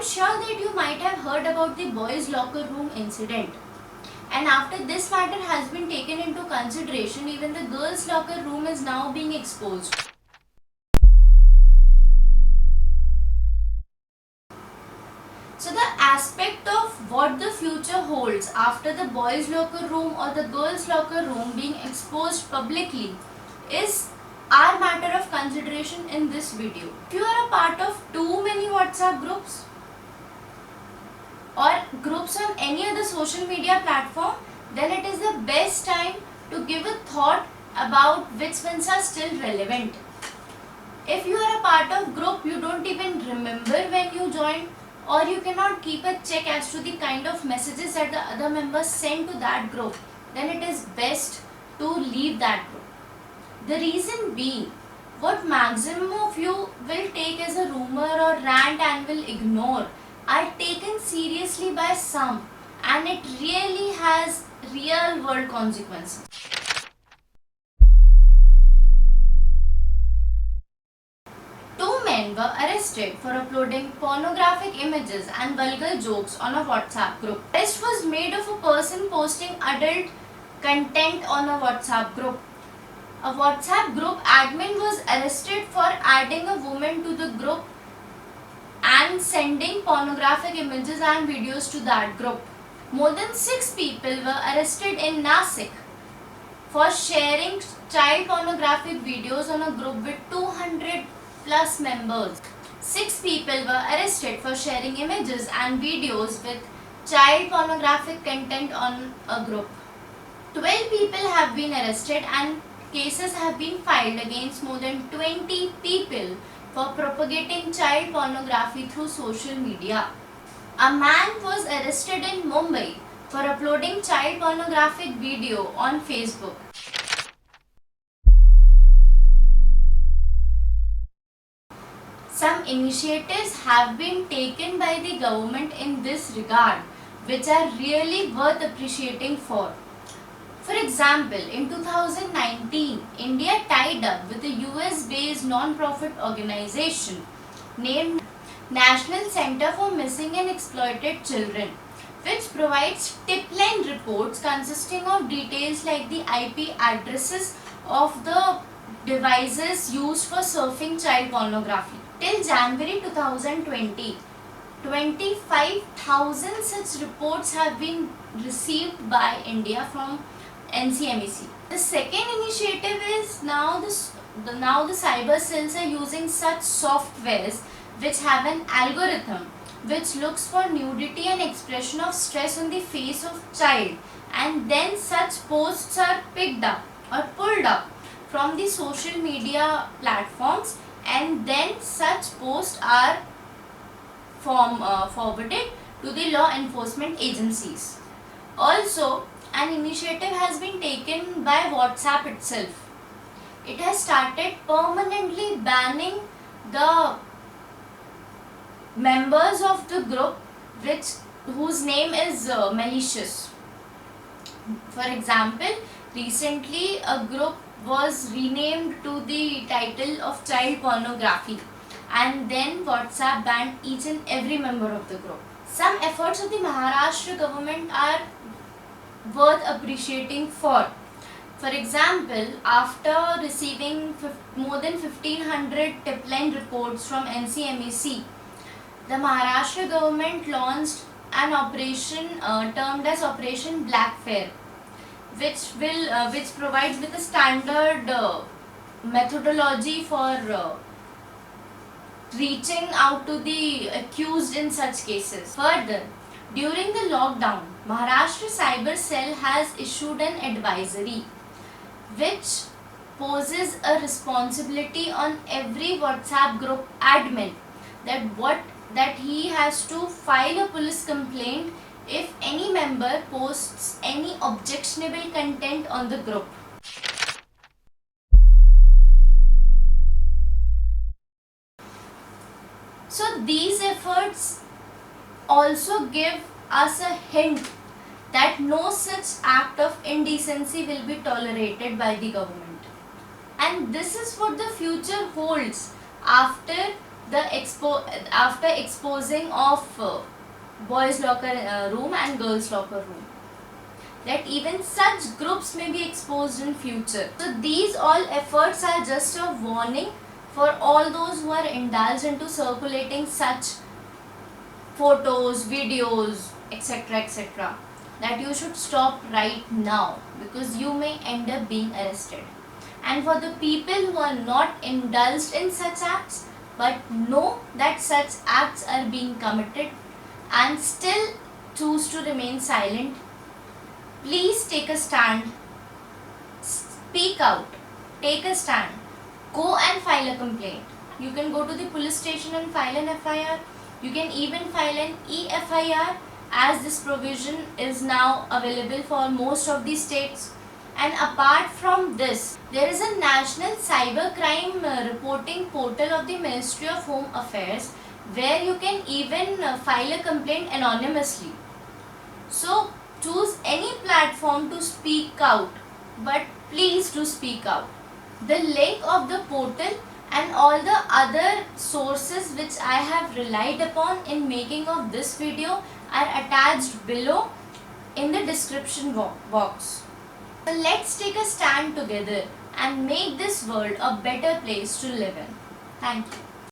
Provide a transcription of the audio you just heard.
sure that you might have heard about the boys' locker room incident. And after this matter has been taken into consideration, even the girls' locker room is now being exposed. So the aspect of what the future holds after the boys' locker room or the girls' locker room being exposed publicly is our matter of consideration in this video. If you are a part of too many WhatsApp groups or groups on any other social media platform, then it is the best time to give a thought about which ones are still relevant. If you are a part of group you don't even remember when you joined, or you cannot keep a check as to the kind of messages that the other members send to that group, then it is best to leave that group. The reason being, what maximum of you will take as a rumor or rant and will ignore are taken seriously by some, and it really has real world consequences. Two men were arrested for uploading pornographic images and vulgar jokes on a WhatsApp group. Arrest was made of a person posting adult content on a WhatsApp group. A WhatsApp group admin was arrested for adding a woman to the group and sending pornographic images and videos to that group. More than 6 people were arrested in Nasik for sharing child pornographic videos on a group with 200 plus members. 6 people were arrested for sharing images and videos with child pornographic content on a group. 12 people have been arrested and cases have been filed against more than 20 people for propagating child pornography through social media. A man was arrested in Mumbai for uploading child pornographic video on Facebook. Some initiatives have been taken by the government in this regard, which are really worth appreciating for. For example, in 2019, India tied up with a US-based non-profit organization named National Center for Missing and Exploited Children, which provides tip-line reports consisting of details like the IP addresses of the devices used for surfing child pornography. Till January 2020, 25,000 such reports have been received by India from NCMEC. The second initiative is now the cyber cells are using such softwares which have an algorithm which looks for nudity and expression of stress on the face of child, and then such posts are picked up or pulled up from the social media platforms, and then such posts are forwarded to the law enforcement agencies. Also, an initiative has been taken by WhatsApp itself. It has started permanently banning the members of the group whose name is malicious. For example, recently a group was renamed to the title of child pornography, and then WhatsApp banned each and every member of the group. Some efforts of the Maharashtra government are worth appreciating for. For example, after receiving more than 1500 tip-line reports from NCMEC, the Maharashtra government launched an operation termed as Operation Blackfair, which provides with a standard methodology for reaching out to the accused in such cases. Further, during the lockdown, Maharashtra Cyber Cell has issued an advisory which poses a responsibility on every WhatsApp group admin that he has to file a police complaint if any member posts any objectionable content on the group. So these efforts also give us a hint that no such act of indecency will be tolerated by the government. And this is what the future holds after after exposing of boys locker room and girls locker room, that even such groups may be exposed in future. So these all efforts are just a warning for all those who are indulged into circulating such photos, videos, etc., etc., that you should stop right now, because you may end up being arrested. And for the people who are not indulged in such acts but know that such acts are being committed and still choose to remain silent, please take a stand, speak out, take a stand, go and file a complaint. You can go to the police station and file an FIR. You can even file an EFIR, as this provision is now available for most of the states. And apart from this, there is a national cybercrime reporting portal of the Ministry of Home Affairs, where you can even file a complaint anonymously. So choose any platform to speak out, but please do speak out. The link of the portal and all the other sources which I have relied upon in making of this video are attached below in the description box. So let's take a stand together and make this world a better place to live in. Thank you.